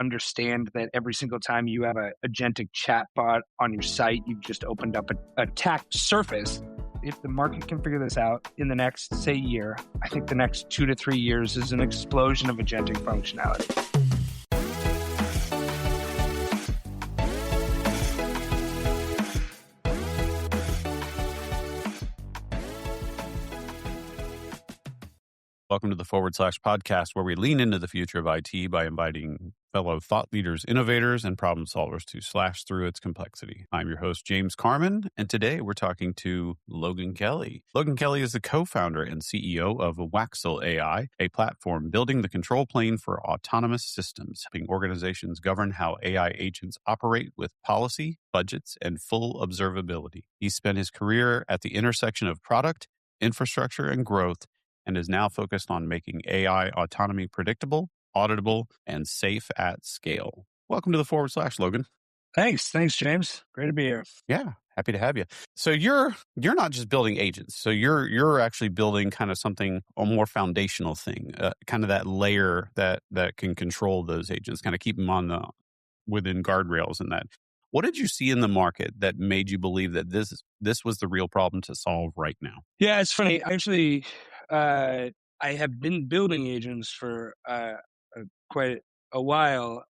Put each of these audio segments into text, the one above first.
understand that every single time you have a agentic chatbot on your site, you've just opened up a attack surface. If the market can figure this out in the next, say, year, I think the next 2 to 3 years is an explosion of agentic functionality. Welcome to the / podcast, where we lean into the future of IT by inviting fellow thought leaders, innovators, and problem solvers to slash through its complexity. I'm your host, James Carman, and today we're talking to Logan Kelly. Logan Kelly is the co-founder and CEO of Waxell AI, a platform building the control plane for autonomous systems, helping organizations govern how AI agents operate with policy, budgets, and full observability. He spent his career at the intersection of product, infrastructure, and growth, and is now focused on making AI autonomy predictable, auditable, and safe at scale. Welcome to the / Logan. Thanks, James. Great to be here. Yeah, happy to have you. So you're not just building agents. So you're actually building kind of something, a more foundational thing, kind of that layer that can control those agents, kind of keep them within guardrails and that. What did you see in the market that made you believe that this was the real problem to solve right now? Yeah, it's funny. Actually, I have been building agents for quite a while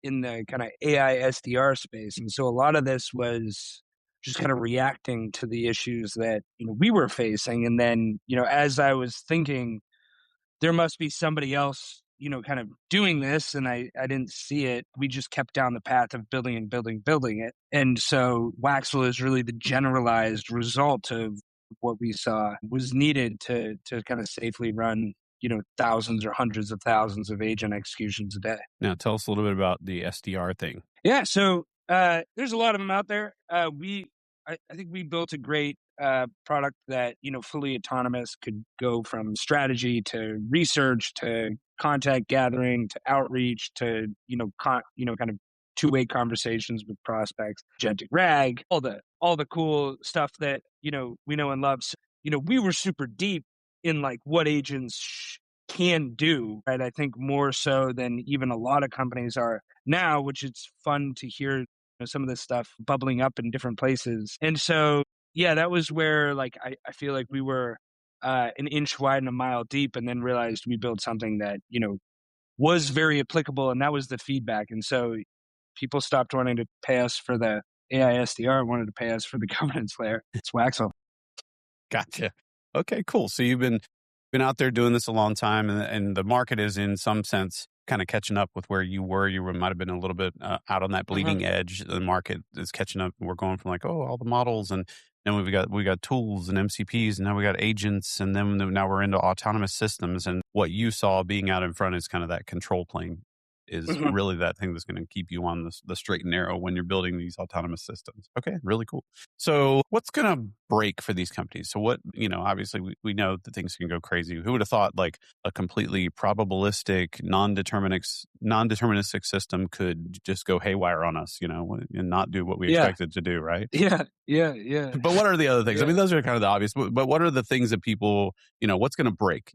in the kind of AI SDR space. And so a lot of this was just kind of reacting to the issues that we were facing. And then, as I was thinking, there must be somebody else kind of doing this, and I didn't see it. We just kept down the path of building it. And so Waxell is really the generalized result of what we saw was needed to kind of safely run, thousands or hundreds of thousands of agent executions a day. Now, tell us a little bit about the SDR thing. Yeah, so there's a lot of them out there. I think we built a great product that, fully autonomous, could go from strategy to research to contact gathering to outreach to, kind of two-way conversations with prospects, agentic RAG, all the cool stuff that, we know and love. So, we were super deep in like what agents can do, right? I think more so than even a lot of companies are now, which it's fun to hear some of this stuff bubbling up in different places. And so, yeah, that was where like I feel like we were an inch wide and a mile deep, and then realized we built something that, was very applicable, and that was the feedback. And so people stopped wanting to pay us for the AI SDR and wanted to pay us for the governance layer. It's Waxell. Gotcha. Okay, cool. So you've been out there doing this a long time, and the market is in some sense kind of catching up with where you were. You might have been a little bit out on that bleeding edge. The market is catching up. We're going from like, all the models, and then we got tools and MCPs, and now we got agents, and then now we're into autonomous systems. And what you saw being out in front is kind of that control plane is really that thing that's going to keep you on the straight and narrow when you're building these autonomous systems. Okay, really cool. So what's going to break for these companies? So what, obviously we know that things can go crazy. Who would have thought like a completely probabilistic, non-deterministic system could just go haywire on us, and not do what we expected to do, right? Yeah. But what are the other things? I mean, those are kind of the obvious, but what are the things that people, what's going to break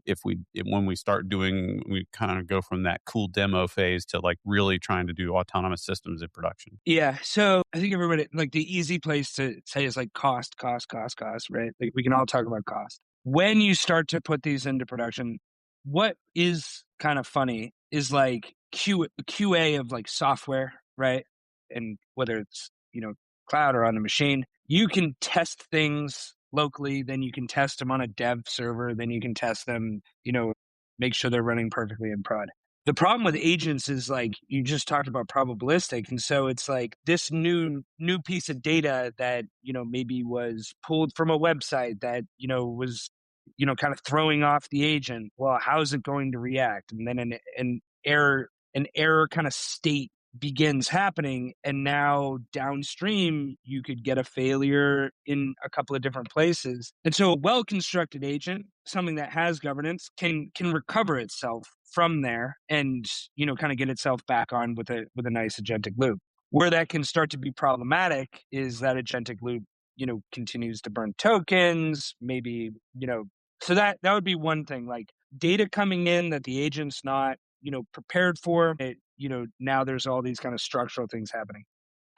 when we start doing, we kind of go from that cool demo phase to like really trying to do autonomous systems in production? Yeah. So I think everybody, like the easy place to say is like cost, right? Like we can all talk about cost. When you start to put these into production, what is kind of funny is like QA of like software, right? And whether it's, cloud or on the machine, you can test things locally, then you can test them on a dev server, then you can test them, make sure they're running perfectly in prod. The problem with agents is like you just talked about probabilistic. And so it's like this new piece of data that, maybe was pulled from a website that, was, kind of throwing off the agent. Well, how's it going to react? And then an error kind of state begins happening. And now downstream, you could get a failure in a couple of different places. And so a well-constructed agent, something that has governance, can recover itself from there and, kind of get itself back on with a nice agentic loop. Where that can start to be problematic is that agentic loop, continues to burn tokens, maybe, so that would be one thing, like data coming in that the agent's not, prepared for. It, now there's all these kind of structural things happening.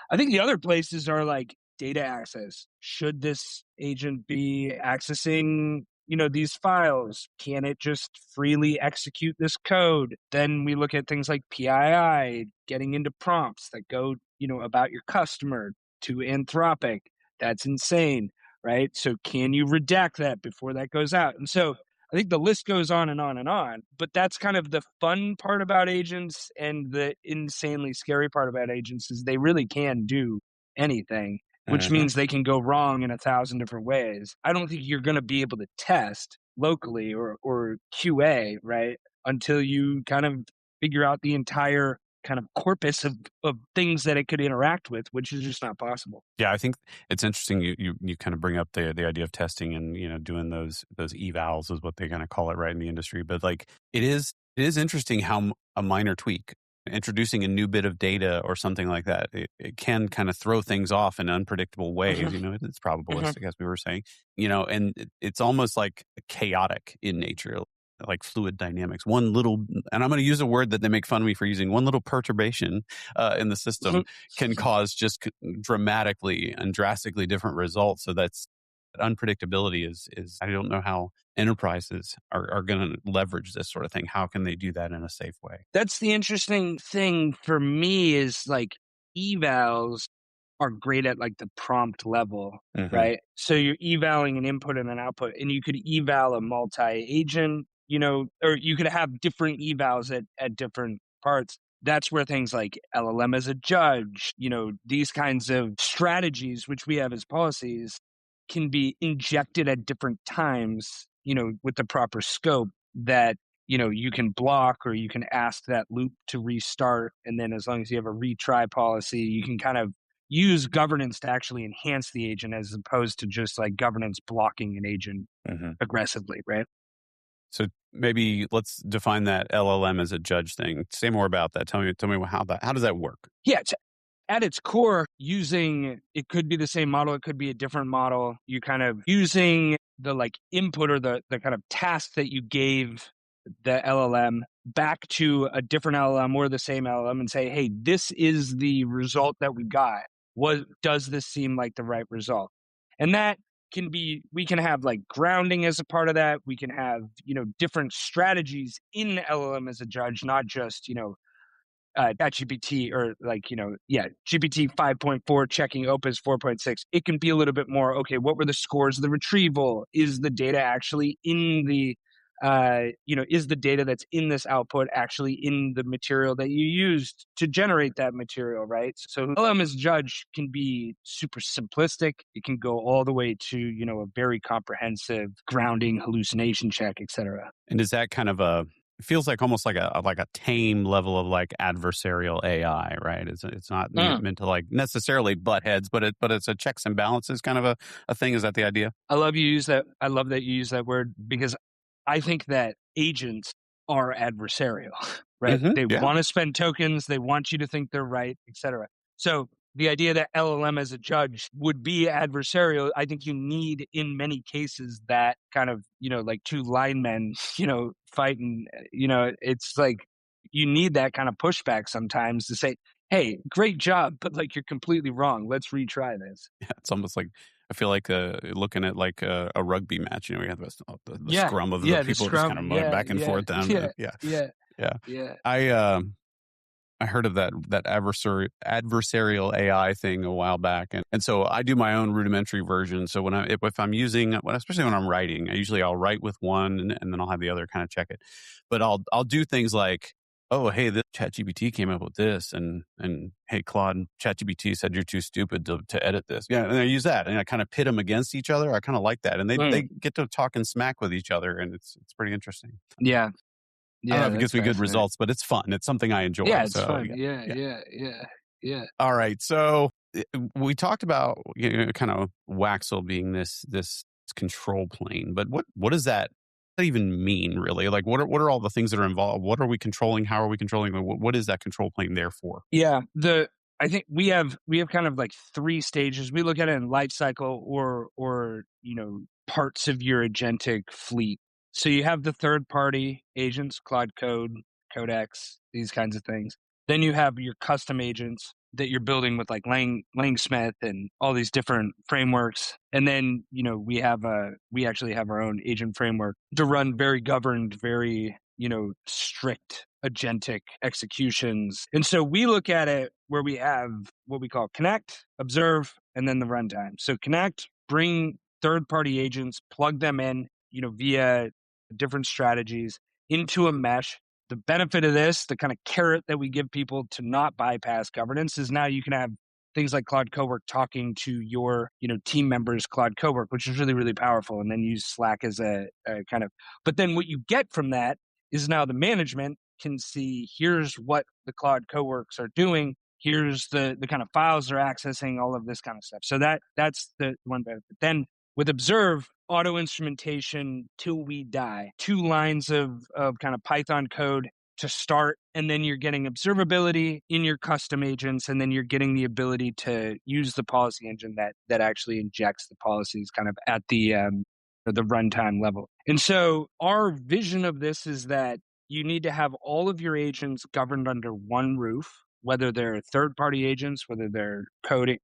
I think the other places are like data access. Should this agent be accessing, these files? Can it just freely execute this code? Then we look at things like PII, getting into prompts that go, about your customer to Anthropic. That's insane, right? So can you redact that before that goes out? And so I think the list goes on and on and on, but that's kind of the fun part about agents, and the insanely scary part about agents is they really can do anything, which Mhm. means they can go wrong in 1,000 different ways. I don't think you're going to be able to test locally or QA, right? Until you kind of figure out the entire kind of corpus of things that it could interact with, which is just not possible. Yeah, I think it's interesting. You kind of bring up the idea of testing and doing those evals is what they kind of call it, right, in the industry. But like it is interesting how a minor tweak, introducing a new bit of data or something like that, it can kind of throw things off in unpredictable ways. Hmm. It's Hmm. probabilistic, as we were saying. And it's almost like chaotic in nature, like fluid dynamics. One little, and I'm going to use a word that they make fun of me for using. One little perturbation in the system can cause just dramatically and drastically different results. So that unpredictability is I don't know how enterprises are going to leverage this sort of thing. How can they do that in a safe way? That's the interesting thing for me is like evals are great at like the prompt level, Hmm. right? So you're evaling an input and an output, and you could eval a multi-agent, or you could have different evals at different parts. That's where things like LLM as a judge, these kinds of strategies, which we have as policies, can be injected at different times, with the proper scope that you can block, or you can ask that loop to restart. And then as long as you have a retry policy, you can kind of use governance to actually enhance the agent as opposed to just like governance blocking an agent Hmm. aggressively, right? So maybe let's define that LLM as a judge thing. Say more about that. Tell me how does that work? Yeah, at its core, using it could be the same model, it could be a different model. You kind of using the like input or the kind of task that you gave the LLM back to a different LLM or the same LLM and say, hey, this is the result that we got. What does this seem like the right result? And that can be, we can have like grounding as a part of that. We can have, different strategies in LLM as a judge, not just, ChatGPT or like, GPT 5.4 checking Opus 4.6. It can be a little bit more, okay, what were the scores of the retrieval? Is the data actually in the, is the data that's in this output actually in the material that you used to generate that material, right? So LM as judge can be super simplistic. It can go all the way to, a very comprehensive grounding, hallucination check, etc. And is that kind of it feels like almost like a tame level of like adversarial AI, right? It's not meant to like necessarily butt heads, but it's a checks and balances kind of a thing. Is that the idea? I love you use that. I love that you use that word because I think that agents are adversarial, right? Hmm. They Yeah. want to spend tokens, they want you to think they're right, etc. So the idea that LLM as a judge would be adversarial, I think you need in many cases that kind of, like two linemen, fighting, it's like you need that kind of pushback sometimes to say, hey, great job, but like you're completely wrong. Let's retry this. Yeah, it's almost like I feel like looking at like a rugby match. We have the Yeah, scrum of the yeah, the people just kind scrum, of yeah, back and yeah, forth down. yeah, Yeah, yeah, yeah. yeah. I I heard of that adversarial AI thing a while back, and so I do my own rudimentary version. So if I'm using, especially when I'm writing, I'll write with one and then I'll have the other kind of check it. But I'll do things like, oh hey, this ChatGPT came up with this, and hey Claude, ChatGPT said you're too stupid to edit this. Yeah, and I use that, and I kind of pit them against each other. I kind of like that, and they Mm, get to talk and smack with each other, and it's pretty interesting. yeah, I don't know yeah, if it that's gives me good fascinating. results, but it's fun. It's something I enjoy. Yeah, it's So fun. yeah, Yeah, yeah. yeah, yeah, yeah. All right. So we talked about kind of Waxell being this control plane, but what does that even mean really? Like what are all the things that are involved? What are we controlling? How are we controlling? What is that control plane there for? Yeah, I think we have kind of like three stages. We look at it in life cycle or parts of your agentic fleet. So you have the third party agents, Claude Code, Codex, these kinds of things. Then you have your custom agents that you're building with like Langsmith and all these different frameworks. And then, we actually have our own agent framework to run very governed, very, strict agentic executions. And so we look at it where we have what we call connect, observe, and then the runtime. So connect, bring third-party agents, plug them in, via different strategies into a mesh. The benefit of this, the kind of carrot that we give people to not bypass governance, is now you can have things like Claude Cowork talking to your, team members' Claude Cowork, which is really, really powerful. And then use Slack as a kind of, but then what you get from that is now the management can see, here's what the Claude Coworks are doing. Here's the kind of files they're accessing, all of this kind of stuff. So that's the one benefit. Then with Observe, auto instrumentation till we die. 2 lines of kind of Python code to start, and then you're getting observability in your custom agents, and then you're getting the ability to use the policy engine that actually injects the policies kind of at the runtime level. And so our vision of this is that you need to have all of your agents governed under one roof, whether they're third-party agents, whether they're coding,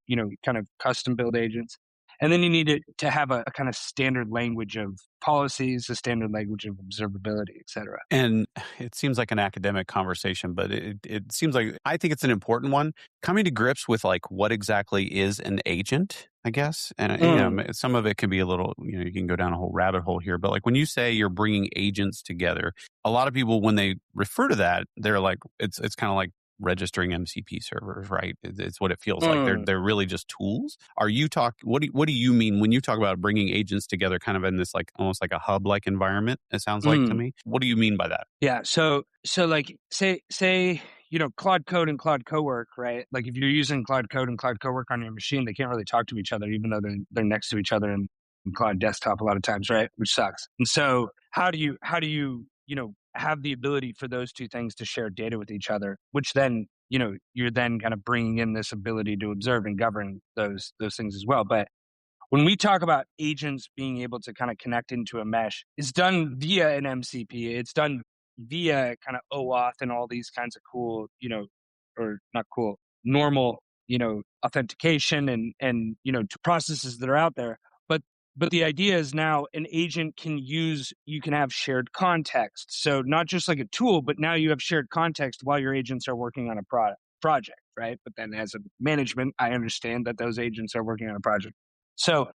kind of custom build agents. And then you need to have a kind of standard language of policies, a standard language of observability, et cetera. And it seems like an academic conversation, but it seems like, I think it's an important one. Coming to grips with like what exactly is an agent, I guess. And some of it can be a little, you can go down a whole rabbit hole here. But like when you say you're bringing agents together, a lot of people, when they refer to that, they're like, it's kind of like registering MCP servers, right? It's what it feels like. They're really just tools. What do you mean when you talk about bringing agents together, kind of in this like almost like a hub like environment? It sounds like to me. What do you mean by that? Yeah. So like say Claude Code and Claude Cowork, right? Like if you're using Claude Code and Claude Cowork on your machine, they can't really talk to each other, even though they're next to each other in Claude Desktop a lot of times, right? Which sucks. And so how do you have the ability for those two things to share data with each other, which then, you're then kind of bringing in this ability to observe and govern those things as well. But when we talk about agents being able to kind of connect into a mesh, it's done via an MCP. It's done via kind of OAuth and all these kinds of cool, or not cool, normal, authentication and processes that are out there. But the idea is now an agent you can have shared context. So not just like a tool, but now you have shared context while your agents are working on a project, right? But then as a management, I understand that those agents are working on a project. So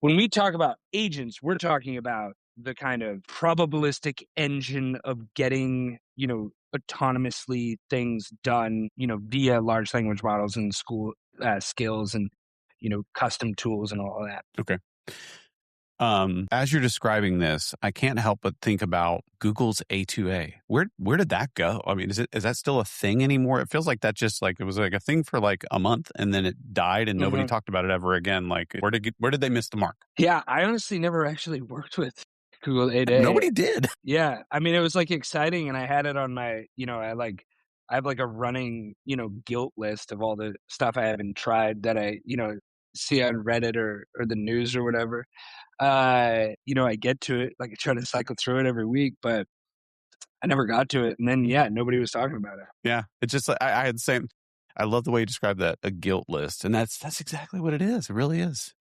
when we talk about agents, we're talking about the kind of probabilistic engine of getting, autonomously things done, via large language models and school skills and, custom tools and all of that. Okay. As you're describing this, I can't help but think about Google's A2A. Where did that go? I mean, is that still a thing anymore? It feels like that just like it was like a thing for like a month and then it died and nobody talked about it ever again. Like where did they miss the mark? Yeah, I honestly never actually worked with Google A2A. Nobody did. Yeah, I mean it was like exciting, and I had it on my, I have like a running, guilt list of all the stuff I haven't tried that I, see on Reddit or the news or whatever. I get to it, like I try to cycle through it every week, but I never got to it. And then, nobody was talking about it. Yeah. It's just like I had the same. I love the way you described that, a guilt list. And that's exactly what it is. It really is.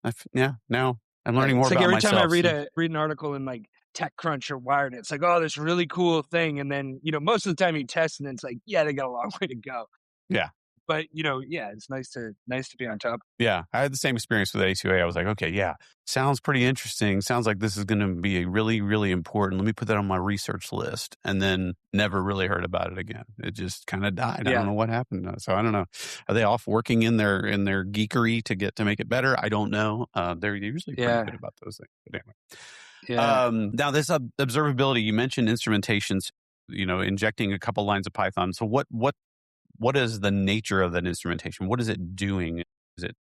Now I'm learning more about myself. Every time I read an article in like TechCrunch or Wired, it's like, oh, this really cool thing. And then, most of the time you test and it's like, yeah, they got a long way to go. Yeah. But, it's nice to be on top. Yeah. I had the same experience with A2A. I was like, okay, yeah, sounds pretty interesting. Sounds like this is going to be really, really important. Let me put that on my research list. And then never really heard about it again. It just kind of died. Yeah. I don't know what happened. So I don't know. Are they off working in their geekery to make it better? I don't know. They're usually pretty good about those things. But anyway. Yeah. Now this observability, you mentioned instrumentations, injecting a couple lines of Python. So what is the nature of that instrumentation? What is it doing? Is it,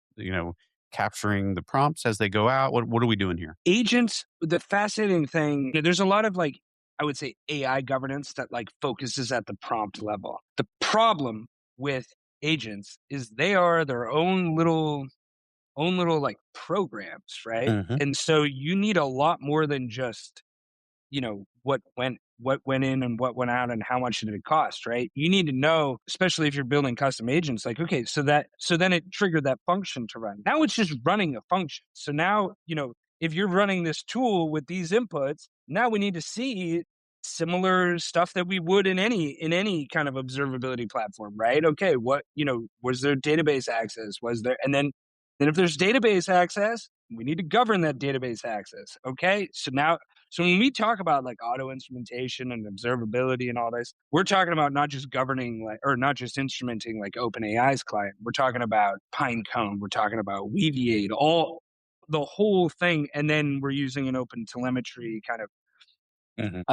capturing the prompts as they go out? What are we doing here? Agents, the fascinating thing, there's a lot of like, I would say AI governance that like focuses at the prompt level. The problem with agents is they are their own little like programs, right? And so you need a lot more than just what went in and what went out and how much did it cost, right? You need to know, especially if you're building custom agents, like, okay, so then it triggered that function to run. Now it's just running a function. So now, if you're running this tool with these inputs, now we need to see similar stuff that we would in any kind of observability platform, right? Okay, was there database access? Was there, and then if there's database access, we need to govern that database access. Okay. So when we talk about like auto instrumentation and observability and all this, we're talking about not just governing or not just instrumenting like OpenAI's client. We're talking about Pinecone. We're talking about Weaviate, all the whole thing. And then we're using an open telemetry kind of Mhm.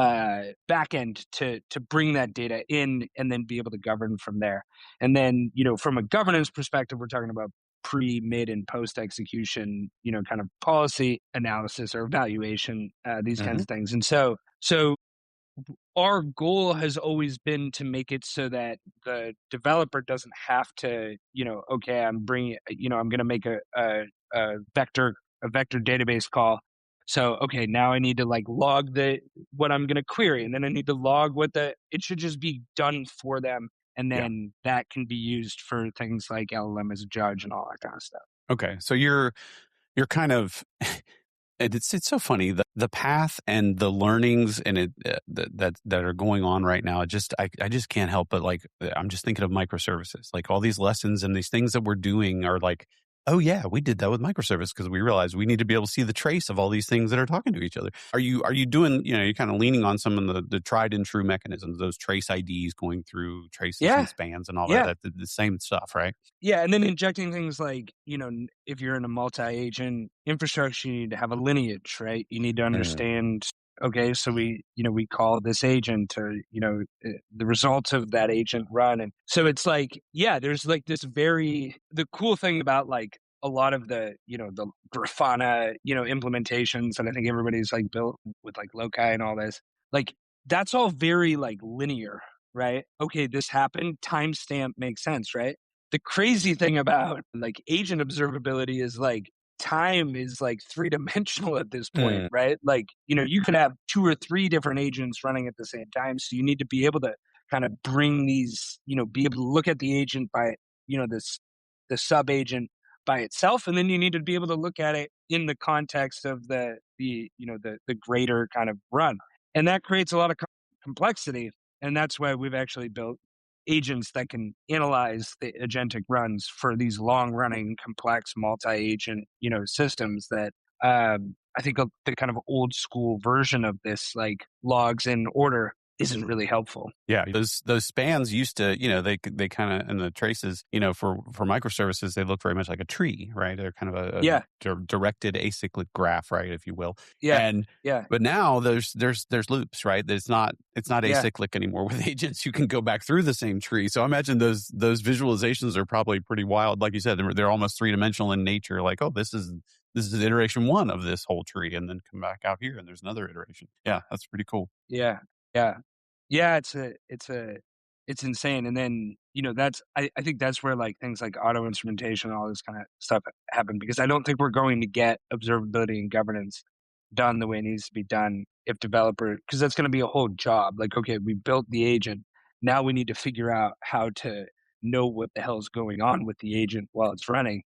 backend to bring that data in and then be able to govern from there. And then, from a governance perspective, we're talking about pre, mid, and post execution, kind of policy analysis or evaluation, these kinds Mhm. of things. And so our goal has always been to make it so that the developer doesn't have to, okay, I'm going to make a vector database call. So, okay, now I need to like log what I'm going to query, and then I need to log it should just be done for them. And Yeah. then that can be used for things like LLM as a judge and all that kind of stuff. Okay. So you're kind of and it's so funny the path and the learnings and that are going on right now. I just can't help but like I'm just thinking of microservices. Like all these lessons and these things that we're doing are like, oh yeah, we did that with microservice because we realized we need to be able to see the trace of all these things that are talking to each other. Are you doing, you're kind of leaning on some of the tried and true mechanisms, those trace IDs going through traces and Yeah, spans and all that, yeah. the same stuff, right? Yeah, and then injecting things like, if you're in a multi-agent infrastructure, you need to have a lineage, right? You need to Mm. understand, okay, so we call this agent or, the results of that agent run. And so it's like, yeah, there's like the cool thing about like a lot of the Grafana, implementations, and I think everybody's like built with like Loci and all this, like that's all very like linear, right? Okay, this happened, timestamp makes sense, right? The crazy thing about like agent observability is like time is like three-dimensional at this point, Mm. right? Like, you could have two or three different agents running at the same time. So you need to be able to kind of bring these, be able to look at the agent by, this the sub agent by itself. And then you need to be able to look at it in the context of the greater kind of run. And that creates a lot of complexity. And that's why we've actually built agents that can analyze the agentic runs for these long running complex multi-agent systems that I think the kind of old school version of this like logs in order isn't really helpful. Yeah, those spans used to, they kind of in the traces, for microservices, they look very much like a tree, right? They're kind of a Yeah, directed acyclic graph, right, if you will. yeah, And yeah, but now there's loops, right? It's not yeah, acyclic anymore with agents. You can go back through the same tree. So I imagine those visualizations are probably pretty wild. Like you said, they're almost three dimensional in nature. Like, oh, this is iteration one of this whole tree, and then come back out here, and there's another iteration. Yeah, that's pretty cool. yeah, yeah. Yeah, it's insane. And then, I think that's where like things like auto instrumentation and all this kind of stuff happen, because I don't think we're going to get observability and governance done the way it needs to be done if because that's going to be a whole job. Like, okay, we built the agent. Now we need to figure out how to know what the hell's going on with the agent while it's running.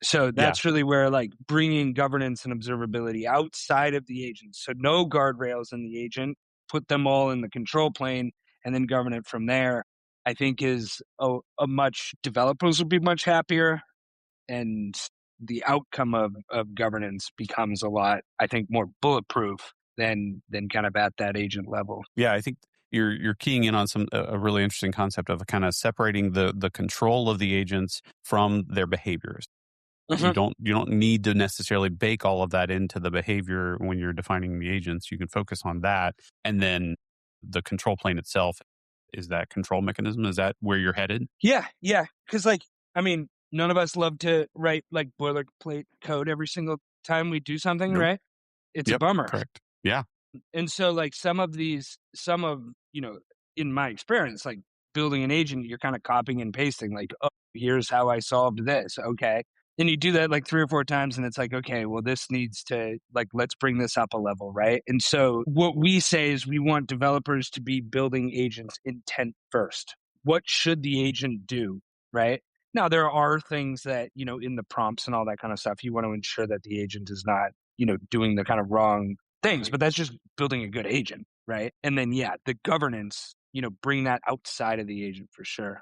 So Yeah. that's really where like bringing governance and observability outside of the agent. So no guardrails in the agent, put them all in the control plane and then govern it from there. I think is developers will be much happier, and the outcome of governance becomes a lot, I think, more bulletproof than kind of at that agent level. Yeah, I think you're keying in on a really interesting concept of kind of separating the control of the agents from their behaviors. You Mhm. don't need to necessarily bake all of that into the behavior when you're defining the agents. You can focus on that, and then the control plane itself is that control mechanism. Is that where you're headed? Yeah, yeah. Because like, I mean, none of us love to write like boilerplate code every single time we do something, Nope. right? It's a Yep. bummer. Correct. Yeah. And so like some of, in my experience, like building an agent, you're kind of copying and pasting, like, oh, here's how I solved this. Okay. And you do that like 3 or 4 times and it's like, okay, well, this needs to like, let's bring this up a level, right? And so what we say is we want developers to be building agents intent first. What should the agent do, right? Now, there are things that, in the prompts and all that kind of stuff, you want to ensure that the agent is not, doing the kind of wrong things, but that's just building a good agent, right? And then, yeah, the governance, bring that outside of the agent for sure.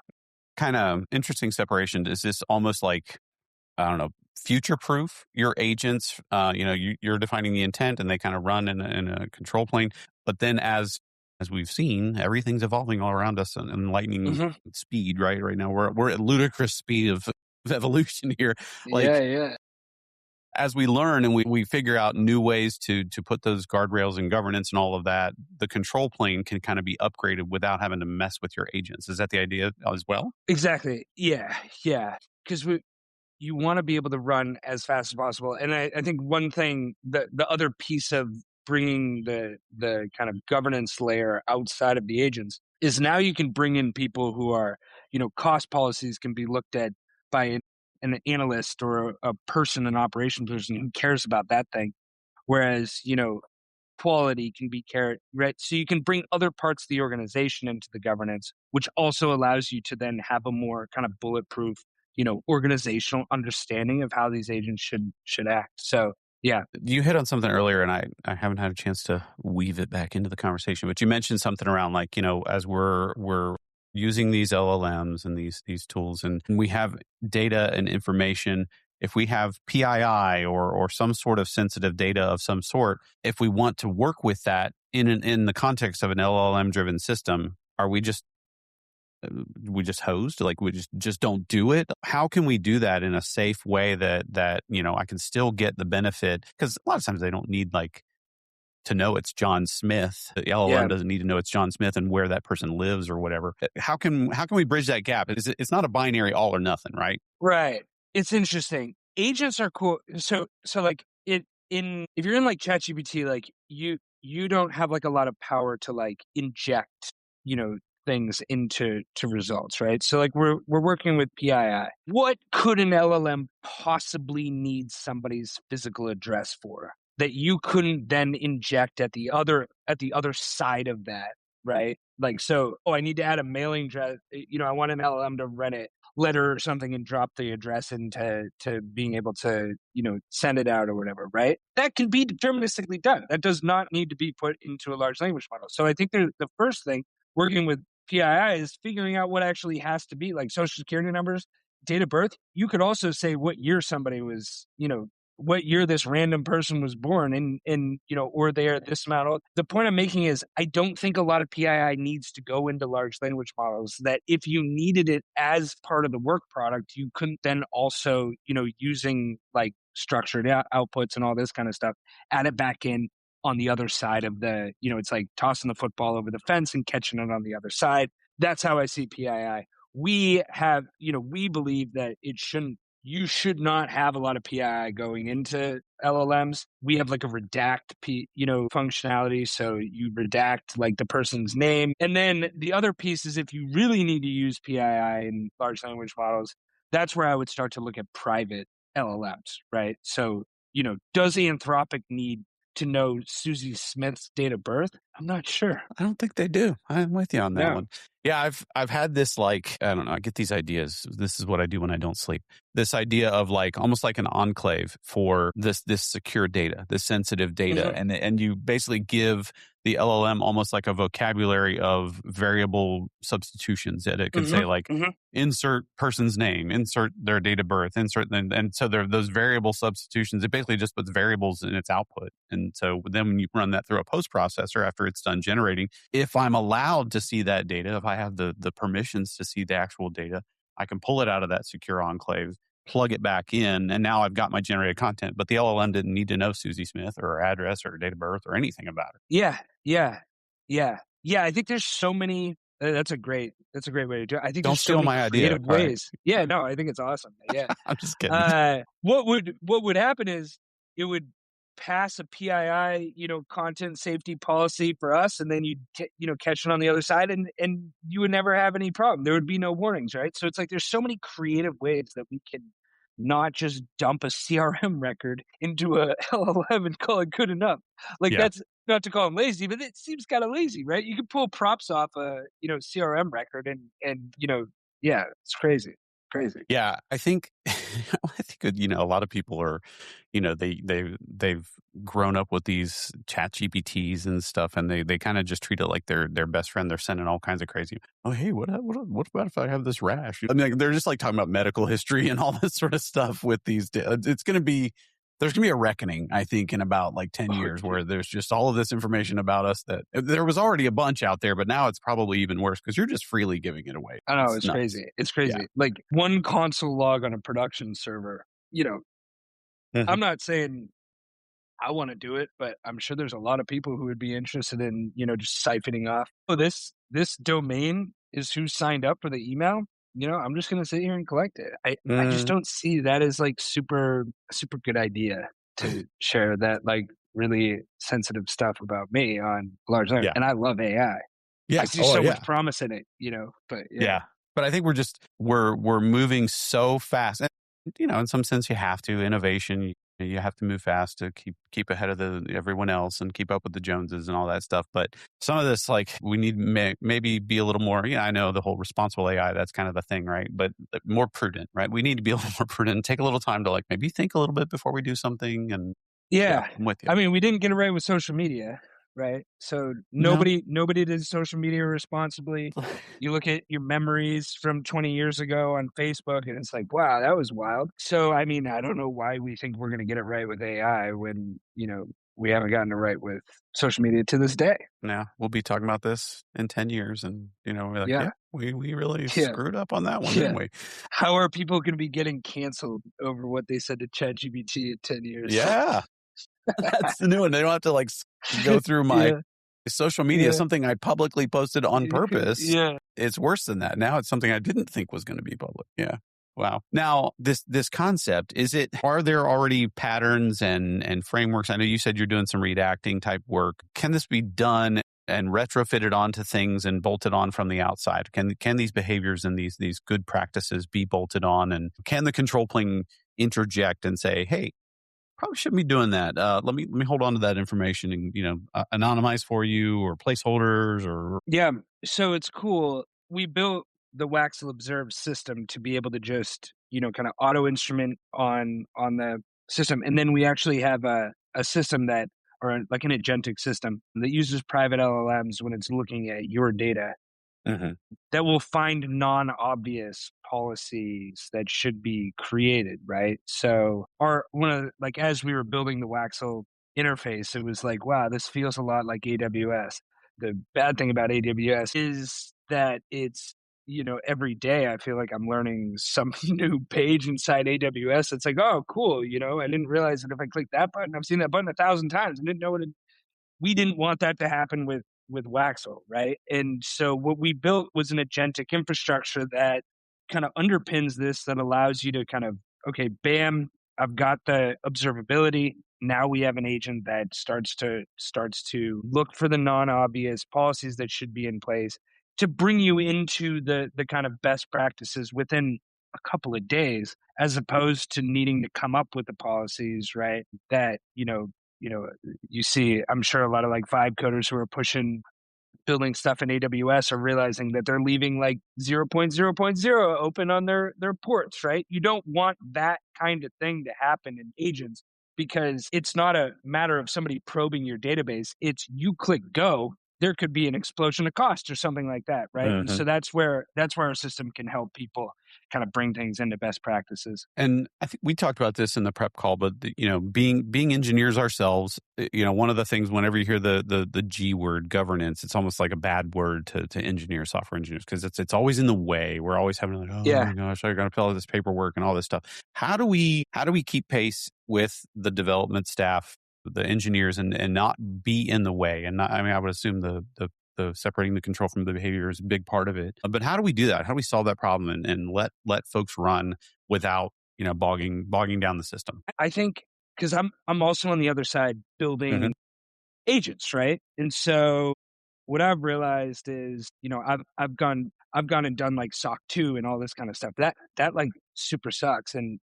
Kind of interesting separation. Is this almost like, I don't know, future proof your agents? You're defining the intent and they kind of run in a control plane. But then as we've seen, everything's evolving all around us in lightning Hmm. speed, right? Right now we're at ludicrous speed of evolution here. Yeah, Like yeah. as we learn and we figure out new ways to put those guardrails and governance and all of that, the control plane can kind of be upgraded without having to mess with your agents. Is that the idea as well? Exactly. Yeah, yeah. Because you want to be able to run as fast as possible. And I think one thing, the other piece of bringing the kind of governance layer outside of the agents is now you can bring in people who are, cost policies can be looked at by an analyst or a person, an operation person who cares about that thing. Whereas, quality can be carried, right? So you can bring other parts of the organization into the governance, which also allows you to then have a more kind of bulletproof, organizational understanding of how these agents should act. So yeah. You hit on something earlier, and I haven't had a chance to weave it back into the conversation. But you mentioned something around like, as we're using these LLMs and these tools, and we have data and information. If we have PII or some sort of sensitive data of some sort, if we want to work with that in the context of an LLM driven system, are we just hosed, like we just don't do it? How can we do that in a safe way that I can still get the benefit? Because a lot of times they don't need like to know it's John Smith. The Yeah. LLM doesn't need to know it's John Smith and where that person lives or whatever. How can we bridge that gap? It's not a binary all or nothing, right? Right. It's interesting. Agents are cool. So like it in if you're in like ChatGPT, like you don't have like a lot of power to like inject, things into results, right? So like we're working with PII. What could an LLM possibly need somebody's physical address for that you couldn't then inject at the other side of that, right? Like so, oh, I need to add a mailing address. I want an LLM to run it letter or something and drop the address into being able to send it out or whatever, right? That can be deterministically done. That does not need to be put into a large language model. So I think the first thing working with PII is figuring out what actually has to be like social security numbers, date of birth. You could also say what year somebody was, what year this random person was born and or they're this amount old. The point I'm making is I don't think a lot of PII needs to go into large language models, that if you needed it as part of the work product, you couldn't then also, using like structured outputs and all this kind of stuff, add it back in on the other side of it's like tossing the football over the fence and catching it on the other side. That's how I see PII. We believe that you should not have a lot of PII going into LLMs. We have like a redact functionality. So you redact like the person's name. And then the other piece is if you really need to use PII in large language models, that's where I would start to look at private LLMs, right? So, does Anthropic need to know Susie Smith's date of birth? I'm not sure. I don't think they do. I'm with you on that No. one. Yeah, I've had this like, I don't know, I get these ideas. This is what I do when I don't sleep. This idea of like almost like an enclave for this secure data, this sensitive data. Hmm. And you basically give the LLM almost like a vocabulary of variable substitutions that it can Hmm. say like Hmm. insert person's name, insert their date of birth, insert and so there are those variable substitutions. It basically just puts variables in its output. And so then when you run that through a post processor after it's done generating, if I'm allowed to see that data, if I have the permissions to see the actual data, I can pull it out of that secure enclave, plug it back in, and now I've got my generated content. But the LLM didn't need to know Susie Smith or her address or her date of birth or anything about her. Yeah. Yeah. Yeah. Yeah. I think there's so many. That's a great way to do it. I think Don't there's so steal many my idea. creative All right. ways. Yeah. No, I think it's awesome. Yeah. I'm just kidding. What would happen is it would pass a PII, content safety policy for us, and then you'd catch it on the other side, and you would never have any problem. There would be no warnings, right? So it's like there's so many creative ways that not just dump a CRM record into a LLM and call it good enough. Like Yeah. that's not to call them lazy, but it seems kind of lazy, right? You can pull props off a, CRM record and, yeah, it's crazy. Crazy. Yeah, I think I think a lot of people are, they've grown up with these chat GPTs and stuff, and they kind of just treat it like their best friend. They're sending all kinds of crazy. Oh, hey, what about if I have this rash? I mean, like, they're just like talking about medical history and all this sort of stuff with these. It's going to be there's going to be a reckoning, I think, in about like 10 Oh, years where there's just all of this information about us that there was already a bunch out there, but now it's probably even worse because you're just freely giving it away. I know, It's it's nuts. crazy. It's Yeah. crazy. Like one console log on a production server, Mhm. I'm not saying I want to do it, but I'm sure there's a lot of people who would be interested in, just siphoning off. Oh, this domain is who signed up for the email. I'm just gonna sit here and collect it. I just Mm, don't see that as like super good idea to share that like really sensitive stuff about me on a large level. yeah. And I love AI. I Yeah. see Oh, so much yeah. promise in it, but yeah. Yeah. But I think we're moving so fast. And, in some sense you have to. Innovation, you have to move fast to keep ahead of everyone else and keep up with the Joneses and all that stuff. But some of this, like, we need maybe be a little more, I know the whole responsible AI, that's kind of the thing, right? But more prudent, right? We need to be a little more prudent, take a little time to like maybe think a little bit before we do something. And yeah, Yeah. I'm with you. I mean, we didn't get it right with social media, right? So No. nobody did social media responsibly. You look at your memories from 20 years ago on Facebook and it's like, wow, that was wild. So I mean, I don't know why we think we're gonna get it right with AI when, we haven't gotten it right with social media to this day. Now we'll be talking about this in 10 years and, we're like, Yeah. yeah, we really Yeah. screwed up on that one, didn't Yeah. we? How are people gonna be getting canceled over what they said to ChatGPT in 10 years? Yeah. That's the new one. They don't have to like go through my Yeah. social media, Yeah. something I publicly posted on purpose. Yeah. It's worse than that. Now it's something I didn't think was going to be public. Yeah. Wow. Now, this concept, are there already patterns and frameworks? I know you said you're doing some redacting type work. Can this be done and retrofitted onto things and bolted on from the outside? Can these behaviors and these good practices be bolted on? And can the control plane interject and say, hey, probably shouldn't be doing that. Let me hold on to that information and anonymize for you or placeholders or Yeah, so it's cool. We built the Waxel Observe system to be able to just, kind of auto instrument on the system, and then we actually have a system that, or like an agentic system that uses private LLMs when it's looking at your data Mhm. that will find non-obvious policies that should be created, right? So, our one of like as we were building the Waxel interface, it was like, wow, this feels a lot like AWS. The bad thing about AWS is that it's every day I feel like I'm learning some new page inside AWS. It's like, oh, cool. I didn't realize that if I click that button, I've seen that button 1,000 times and didn't know what it we didn't want that to happen with Waxel, right? And so what we built was an agentic infrastructure that kind of underpins this, that allows you to kind of, okay, bam, I've got the observability. Now we have an agent that starts to look for the non-obvious policies that should be in place to bring you into the kind of best practices within a couple of days, as opposed to needing to come up with the policies, right? That you see, I'm sure a lot of like vibe coders who are pushing building stuff in AWS are realizing that they're leaving like 0.0.0 open on their ports, right? You don't want that kind of thing to happen in agents because it's not a matter of somebody probing your database. It's you click go, there could be an explosion of cost or something like that, right? And Mhm. so that's where our system can help people kind of bring things into best practices. And I think we talked about this in the prep call, but being engineers ourselves, one of the things whenever you hear the G word, governance, it's almost like a bad word to engineers, software engineers, because it's always in the way. We're always having like, oh Yeah. my gosh, I got to fill out this paperwork and all this stuff. How do we keep pace with the development staff, the engineers, and not be in the way? And not, I mean, I would assume the separating the control from the behavior is a big part of it. But how do we do that? How do we solve that problem and let folks run without bogging down the system? I think because I'm also on the other side Hmm. building agents, right? And so what I've realized is, I've gone I've gone and done like SOC 2 and all this kind of stuff. That like super sucks. And,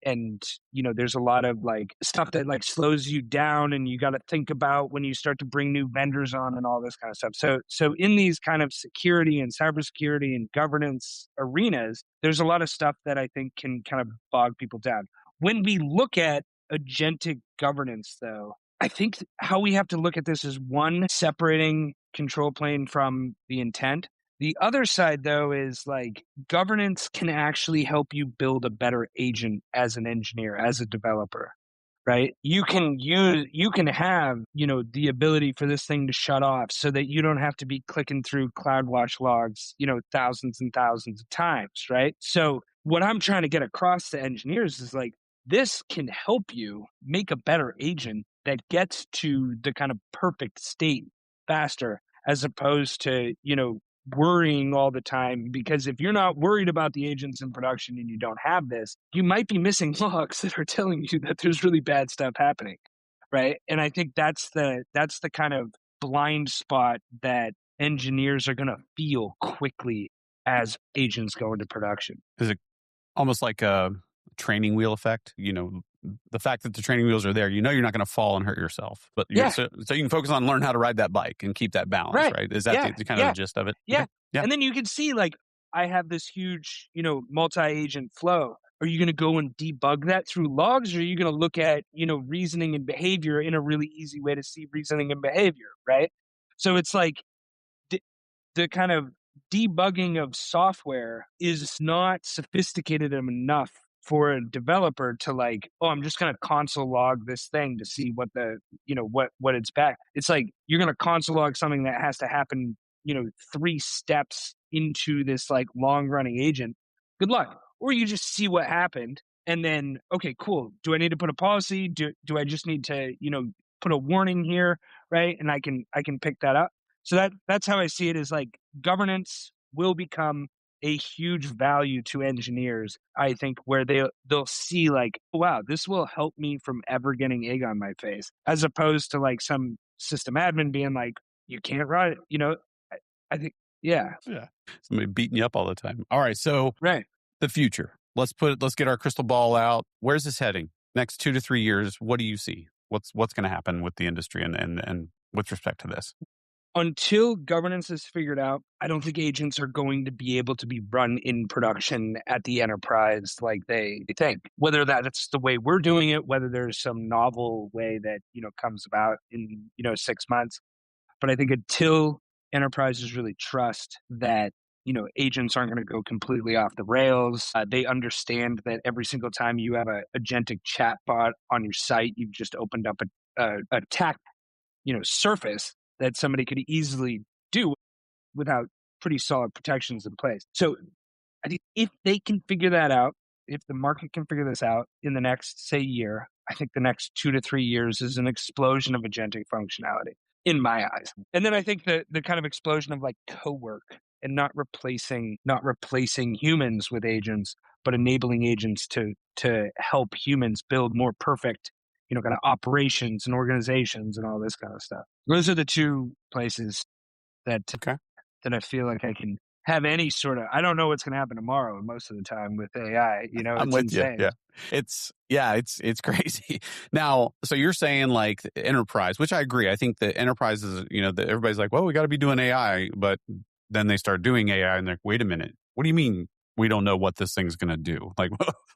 there's a lot of like stuff that like slows you down and you got to think about when you start to bring new vendors on and all this kind of stuff. So in these kind of security and cybersecurity and governance arenas, there's a lot of stuff that I think can kind of bog people down. When we look at agentic governance, though, I think how we have to look at this is one, separating control plane from the intent. The other side, though, is like governance can actually help you build a better agent as an engineer, as a developer, right? You can have, the ability for this thing to shut off so that you don't have to be clicking through CloudWatch logs, thousands and thousands of times, right? So what I'm trying to get across to engineers is like, this can help you make a better agent that gets to the kind of perfect state faster, as opposed to, worrying all the time. Because if you're not worried about the agents in production and you don't have this, you might be missing logs that are telling you that there's really bad stuff happening, right? And I think that's the kind of blind spot that engineers are going to feel quickly as agents go into production. Is it almost like a training wheel effect? The fact that the training wheels are there, you're not going to fall and hurt yourself. But so you can focus on learn how to ride that bike and keep that balance, right? Is that the kind of the gist of it? Yeah. Okay. Yeah. And then you can see, like, I have this huge, multi-agent flow. Are you going to go and debug that through logs, or are you going to look at, reasoning and behavior in a really easy way to see reasoning and behavior, right? So it's like the kind of debugging of software is not sophisticated enough for a developer to like, oh, I'm just going to console log this thing to see what the, what it's back. It's like, you're going to console log something that has to happen, 3 steps into this like long running agent. Good luck. Or you just see what happened and then, okay, cool. Do I need to put a policy? Do I just need to, put a warning here? Right. And I can pick that up. So that's how I see it, is like governance will become a huge value to engineers, I think, where they'll see like, oh, wow, this will help me from ever getting egg on my face, as opposed to like some system admin being like, you can't run it. I think, yeah. Somebody beating you up all the time. All right. So right. The future, let's get our crystal ball out. Where's this heading? Next 2 to 3 years, what do you see? What's going to happen with the industry and with respect to this? Until governance is figured out, I don't think agents are going to be able to be run in production at the enterprise like they think. Whether that's the way we're doing it, whether there's some novel way that, comes about in, 6 months. But I think until enterprises really trust that, agents aren't going to go completely off the rails, they understand that every single time you have a agentic chatbot on your site, you've just opened up a attack, surface that somebody could easily do without pretty solid protections in place. So I think if they can figure that out, if the market can figure this out in the next, say, year, I think the next 2 to 3 years is an explosion of agentic functionality in my eyes. And then I think the kind of explosion of like co-work and not replacing humans with agents, but enabling agents to help humans build more perfect, kind of operations and organizations and all this kind of stuff. Those are the 2 places that I feel like I can have any sort of, I don't know what's going to happen tomorrow most of the time with AI, I'm with insane. you. Yeah. It's crazy. Now, so you're saying like the enterprise, which I agree. I think the enterprise is, everybody's like, well, we got to be doing AI, but then they start doing AI and they're like, wait a minute, what do you mean we don't know what this thing's going to do? Like,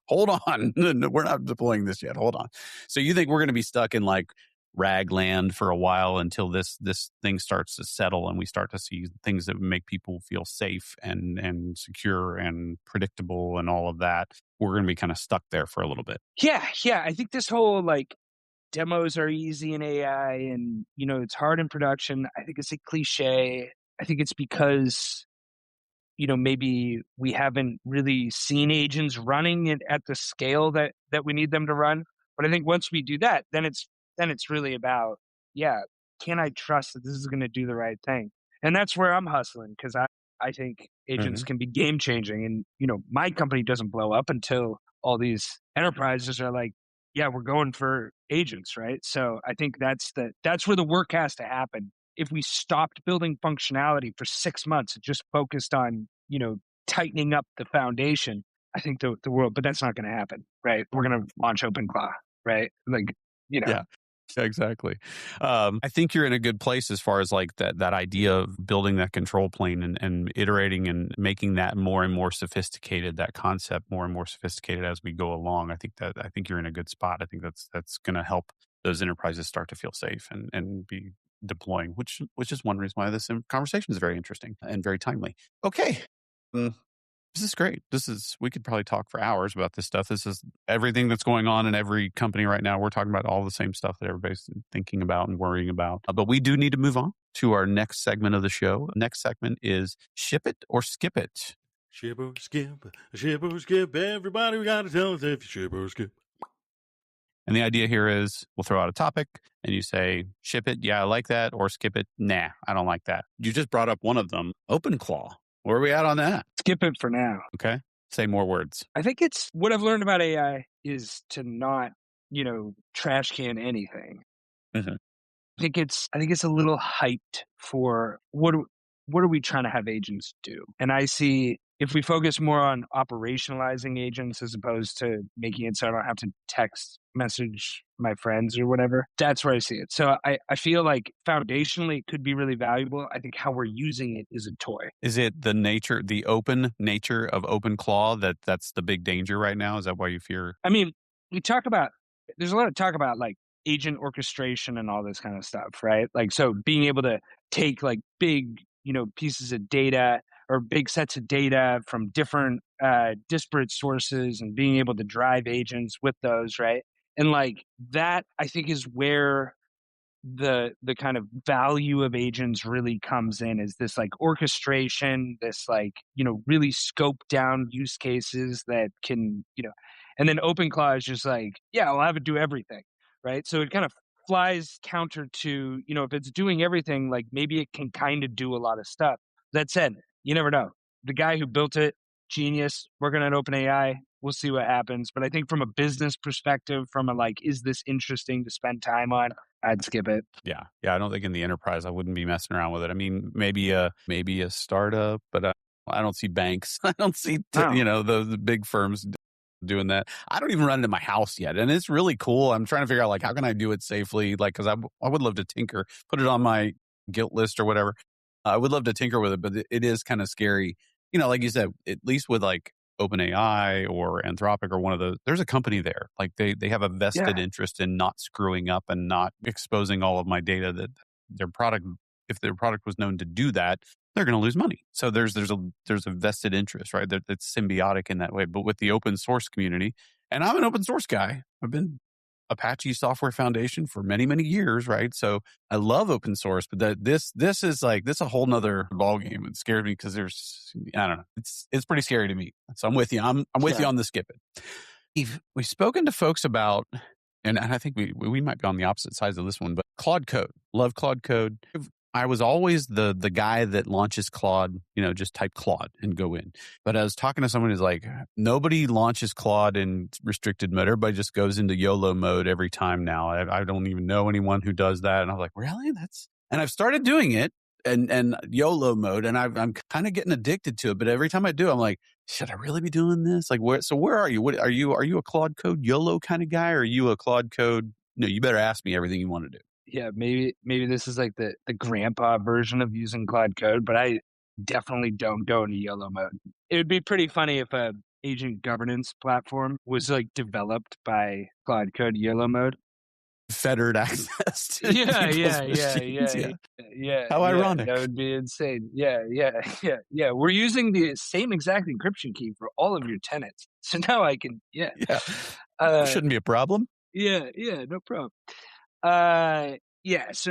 hold on, we're not deploying this yet. Hold on. So you think we're going to be stuck in like ragland for a while until this thing starts to settle and we start to see things that make people feel safe and secure and predictable and all of that? We're going to be kind of stuck there for a little bit. Yeah. I think this whole like demos are easy in AI and, it's hard in production, I think it's a cliche. I think it's because, maybe we haven't really seen agents running it at the scale that we need them to run. But I think once we do that, then it's really about, can I trust that this is going to do the right thing? And that's where I'm hustling, because I think agents can be game changing. And, my company doesn't blow up until all these enterprises are like, yeah, we're going for agents, right? So I think that's where the work has to happen. If we stopped building functionality for 6 months and just focused on, tightening up the foundation, I think the world, but that's not going to happen, right? We're going to launch OpenClaw, right? Like, you know. Yeah. Exactly. I think you're in a good place as far as like that idea of building that control plane and iterating and making that more and more sophisticated, that concept more and more sophisticated as we go along. I think you're in a good spot. I think that's going to help those enterprises start to feel safe and be deploying, which is one reason why this conversation is very interesting and very timely. Okay. This is great. We could probably talk for hours about this stuff. This is everything that's going on in every company right now. We're talking about all the same stuff that everybody's thinking about and worrying about. But we do need to move on to our next segment of the show. Next segment is Ship It or Skip It. Ship or skip. Everybody, we got to tell us if you ship or skip. And the idea here is we'll throw out a topic and you say, ship it, yeah, I like that, or skip it, nah, I don't like that. You just brought up one of them, OpenClaw. Where are we at on that? Skip it for now. Okay. Say more words. I think it's what I've learned about AI is to not, trash can anything. Mm-hmm. I think it's a little hyped for what are we trying to have agents do? And I see if we focus more on operationalizing agents as opposed to making it so I don't have to text message my friends or whatever, that's where I see it. So I feel like foundationally it could be really valuable. I think how we're using it is a toy. Is it the open nature of OpenClaw that's the big danger right now? Is that why you fear? I mean, there's a lot of talk about like agent orchestration and all this kind of stuff, right? Like, so being able to take like big, pieces of data or big sets of data from different disparate sources and being able to drive agents with those, right? And like that, I think is where the kind of value of agents really comes in, is this like orchestration, this like, really scope down use cases that can, and then OpenClaw is just like, yeah, I'll have it do everything, right? So it kind of flies counter to, if it's doing everything, like maybe it can kind of do a lot of stuff. That said, you never know. The guy who built it, genius, working on OpenAI, we'll see what happens. But I think from a business perspective, from a like, is this interesting to spend time on? I'd skip it. Yeah. I don't think in the enterprise I wouldn't be messing around with it. I mean, maybe a startup, but I don't see banks. I don't see the big firms doing that. I don't even run it in my house yet, and it's really cool. I'm trying to figure out like how can I do it safely, like because I would love to tinker, put it on my guilt list or whatever. I would love to tinker with it, but it is kind of scary. Like you said, at least with like OpenAI or Anthropic or one of those, there's a company there. Like they have a vested interest in not screwing up and not exposing all of my data that their product, if their product was known to do that, they're going to lose money. So there's a vested interest, right? That's symbiotic in that way. But with the open source community, and I'm an open source guy, I've been Apache Software Foundation for many, many years, right? So I love open source, but this is a whole nother ballgame. It scares me because I don't know. It's pretty scary to me. So I'm with you. I'm with you on the skip it. We've spoken to folks about, and I think we might be on the opposite sides of this one, but Claude Code. Love Claude Code. I was always the guy that launches Claude, just type Claude and go in. But I was talking to someone who's like, nobody launches Claude in restricted mode. Everybody just goes into YOLO mode every time now. I don't even know anyone who does that. And I was like, really? And I've started doing it and YOLO mode, and I'm kind of getting addicted to it. But every time I do, I'm like, should I really be doing this? Like, where are you? Are you a Claude Code YOLO kind of guy, or are you a Claude Code? No, you better ask me everything you want to do. Yeah, maybe this is like the grandpa version of using Claude Code, but I definitely don't go into YOLO mode. It would be pretty funny if a agent governance platform was like developed by Claude Code YOLO mode. Fettered access to yeah. How ironic. That would be insane. Yeah. We're using the same exact encryption key for all of your tenants. So now I can, shouldn't be a problem. Yeah, no problem. So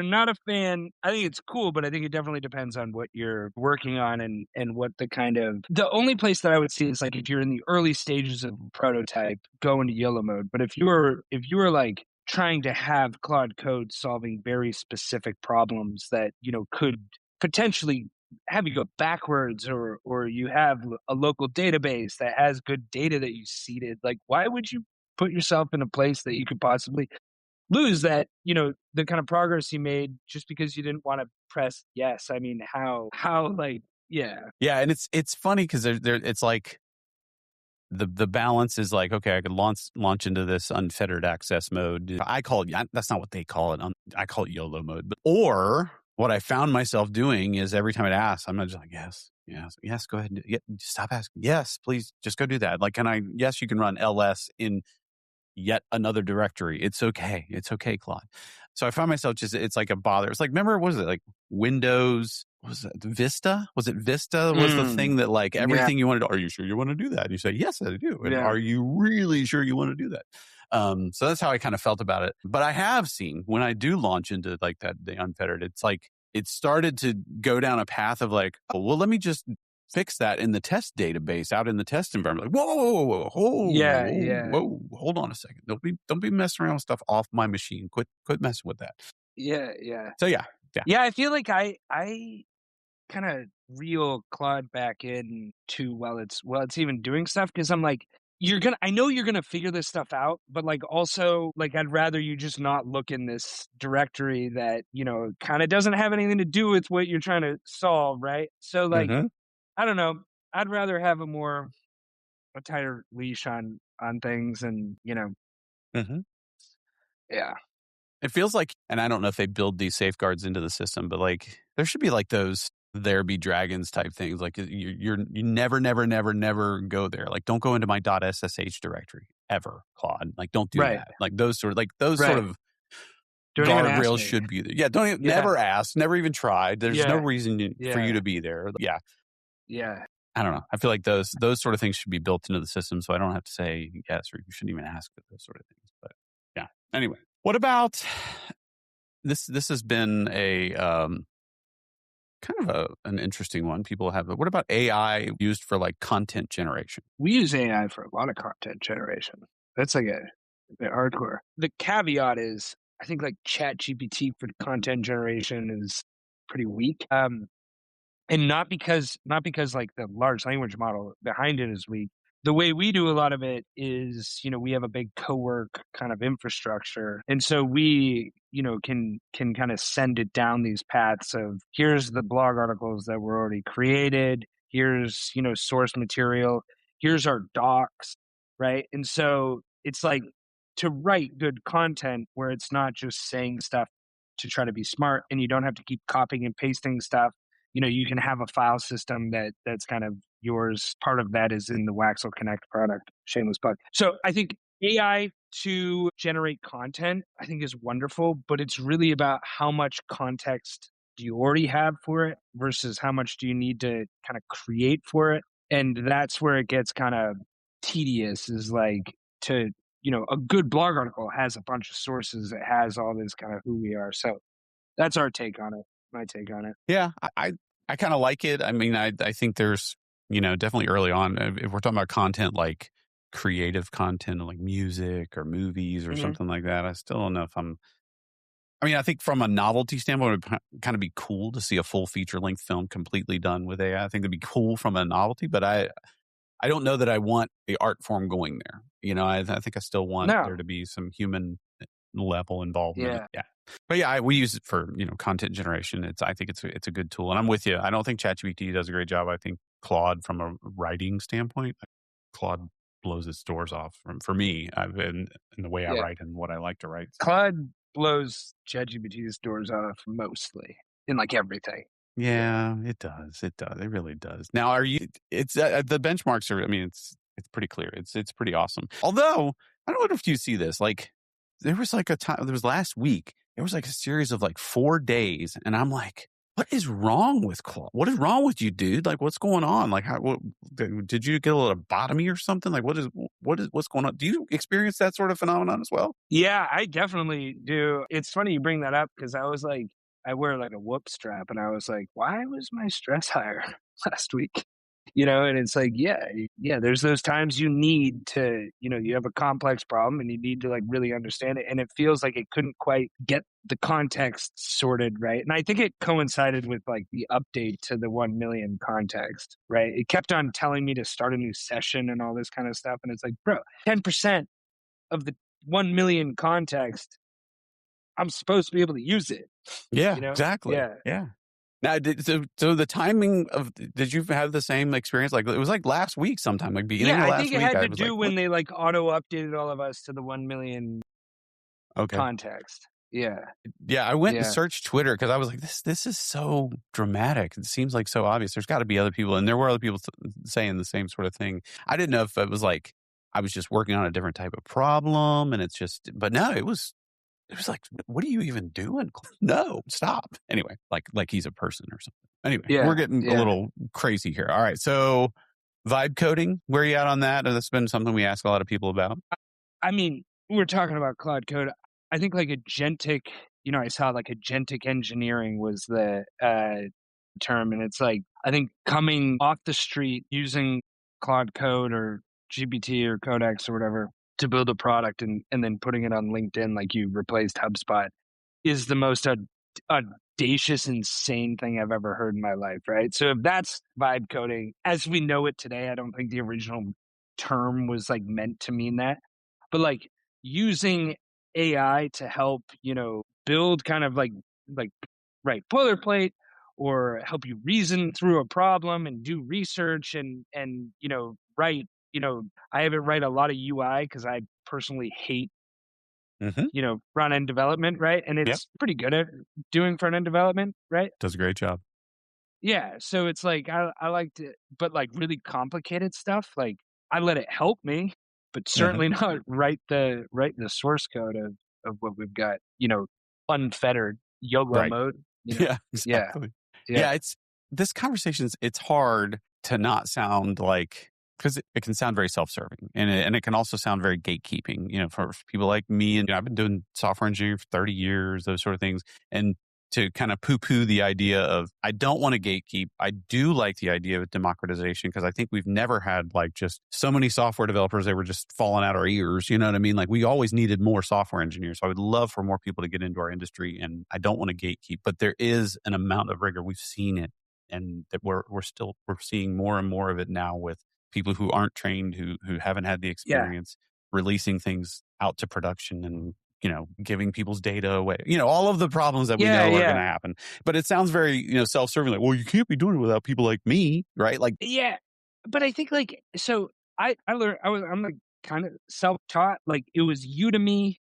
not a fan. I think it's cool, but I think it definitely depends on what you're working on and what the only place that I would see is like if you're in the early stages of a prototype, go into YOLO mode. But if you were like trying to have Claude Code solving very specific problems that, could potentially have you go backwards, or you have a local database that has good data that you seeded, like why would you put yourself in a place that you could possibly lose that, the kind of progress you made just because you didn't want to press yes? I mean, how like Yeah. Yeah, and it's funny because it's like the balance is like, okay, I could launch into this unfettered access mode. I call it, that's not what they call it. I call it YOLO mode. Or what I found myself doing is every time it asks, I'm just like, yes, go ahead. Stop asking. Yes, please, just go do that. Like, yes, you can run LS in yet another directory. It's okay. It's okay, Claude. So I find myself it's like a bother. It's like, remember, what was it like Windows? Was it Vista? Was it Vista? Was the thing that like everything you wanted? Are you sure you want to do that? And you say, yes, I do. And are you really sure you want to do that? So that's how I kind of felt about it. But I have seen when I do launch into like the unfettered, it's like it started to go down a path of like, oh, well, let me just fix that in the test database out in the test environment. Like, whoa, whoa, hold on a second. Don't be messing around with stuff off my machine. Quit messing with that. Yeah. So yeah. I feel like I kind of reel Claude back in to while it's even doing stuff, because I'm like, I know you're gonna figure this stuff out, but like also like I'd rather you just not look in this directory that, you know, kind of doesn't have anything to do with what you're trying to solve, right? So like I don't know. I'd rather have a tighter leash on things, and you know, yeah. It feels like, and I don't know if they build these safeguards into the system, but like there should be like those there be dragons type things. Like you never go there. Like don't go into my .ssh directory ever, Claude. Like don't do that. Like those sort of don't guardrails should be there. Yeah, don't even, never ask, never even try. There's no reason for you to be there. Yeah. Yeah. I don't know. I feel like those sort of things should be built into the system, so I don't have to say yes, or you shouldn't even ask for those sort of things. But yeah. Anyway, what about this? This has been a kind of an interesting one. People have. What about AI used for like content generation? We use AI for a lot of content generation. That's like a bit hardcore. The caveat is, I think like ChatGPT for content generation is pretty weak. And not because like the large language model behind it is weak. The way we do a lot of it is, you know, we have a big co-work kind of infrastructure. And so we, you know, can kind of send it down these paths of here's the blog articles that were already created. Here's, you know, source material. Here's our docs, right? And so it's like to write good content where it's not just saying stuff to try to be smart, and you don't have to keep copying and pasting stuff. You know, you can have a file system that's kind of yours. Part of that is in the Waxell Connect product. Shameless plug. So I think AI to generate content, I think is wonderful, but it's really about how much context do you already have for it versus how much do you need to kind of create for it. And that's where it gets kind of tedious, is like to, you know, a good blog article has a bunch of sources. It has all this kind of who we are. So that's our take on it. My take on it. Yeah, I kind of like it. I mean, I think there's, you know, definitely early on, if we're talking about content like creative content like music or movies or something like that, I still don't know if I think from a novelty standpoint, it would kind of be cool to see a full feature length film completely done with AI. I think it'd be cool from a novelty, but I don't know that I want the art form going there. You know, I think I still want there to be some human level involvement. Yeah. But yeah, we use it for, you know, content generation. I think it's a good tool, and I'm with you. I don't think ChatGPT does a great job. I think Claude, from a writing standpoint, Claude blows its doors off for me. I've been in the way I write and what I like to write. Claude blows ChatGPT's doors off mostly in like everything. Yeah, it does. It does. It really does. Now, it's the benchmarks are. I mean, it's pretty clear. It's pretty awesome. Although I don't know if you see this. Like there was like a time. There was last week. There was like a series of like 4 days, and I'm like, what is wrong with Claude? What is wrong with you, dude? Like, what's going on? Like, did you get a lobotomy or something? Like, what's going on? Do you experience that sort of phenomenon as well? Yeah, I definitely do. It's funny you bring that up, because I was like, I wear like a whoop strap, and I was like, why was my stress higher last week? You know, and it's like, yeah, there's those times you need to, you know, you have a complex problem and you need to like really understand it. And it feels like it couldn't quite get the context sorted right. And I think it coincided with like the update to the 1 million context, right? It kept on telling me to start a new session and all this kind of stuff. And it's like, bro, 10% of the 1 million context, I'm supposed to be able to use it. Yeah, you know? exactly. Yeah. Yeah. Now, so the timing of did you have the same experience? Like it was like last week sometime, like beginning Yeah, of I last think it week. had I to was like, do what? when they like auto updated all of us to the 1 million Okay. context. Yeah. Yeah, I went and Yeah. searched Twitter because I was like, this is so dramatic. It seems like so obvious. There's got to be other people, and there were other people saying the same sort of thing. I didn't know if it was like I was just working on a different type of problem, and it's just. But no, it was like, what are you even doing? No, stop. Anyway, like he's a person or something. Anyway, we're Yeah. getting a Yeah. little crazy here. All right, so vibe coding, where are you at on that? That's been something we ask a lot of people about. I mean, we're talking about Cloud Code. I think like agentic, I saw like agentic engineering was the term. And it's like, I think coming off the street using Cloud Code or GPT or Codex or whatever to build a product and then putting it on LinkedIn like you replaced HubSpot is the most audacious, insane thing I've ever heard in my life, right? So if that's vibe coding as we know it today, I don't think the original term was like meant to mean that. But like using AI to help, build kind of like right boilerplate or help you reason through a problem and do research and write, I have it write a lot of UI because I personally hate Mm-hmm. front end development, right? And Yep, it's pretty good at doing front end development, right? does a great job. Yeah. So it's like I like to, but like really complicated stuff, like I let it help me, but Mm-hmm. certainly not write the source code of what we've got, unfettered YOLO Right. mode, Yeah, Yeah. exactly. Yeah. Yeah, it's this conversation's it's hard to not sound like because it can sound very self-serving and it can also sound very gatekeeping, for people like me. And I've been doing software engineering for 30 years, those sort of things. And to kind of poo-poo the idea of I don't want to gatekeep. I do like the idea of democratization because I think we've never had like just so many software developers that were just falling out our ears. You know what I mean? Like we always needed more software engineers. So I would love for more people to get into our industry, and I don't want to gatekeep. But there is an amount of rigor. We've seen it, and that we're seeing more and more of it now with people who aren't trained, who haven't had the Yeah. experience, releasing things out to production and giving people's data away, all of the problems that we Yeah. know are going to Yeah. happen. But it sounds very, self-serving, like, well, you can't be doing it without people like me, right? Like, Yeah. But I think like, so I learned, I'm like kind of self-taught, like it was Udemy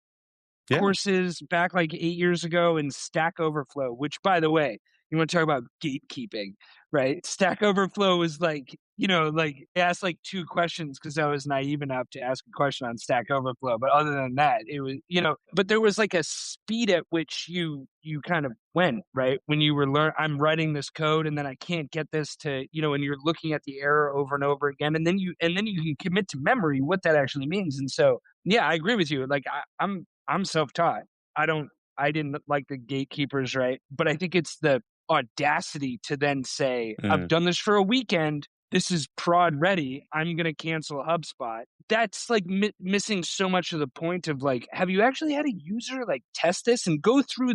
yeah, courses back like 8 years ago in Stack Overflow, which by the way, you want to talk about gatekeeping, right? Stack Overflow was like, like I asked like 2 questions because I was naive enough to ask a question on Stack Overflow. But other than that, it was, but there was like a speed at which you kind of went, right? When you were I'm writing this code and then I can't get this to, and you're looking at the error over and over again. And then you can commit to memory what that actually means. And so, yeah, I agree with you. Like I'm self-taught. I didn't like the gatekeepers, right? But I think it's the audacity to then say, I've mm, done this for a weekend. This is prod ready. I'm going to cancel HubSpot. That's like missing so much of the point of like, have you actually had a user like test this and go through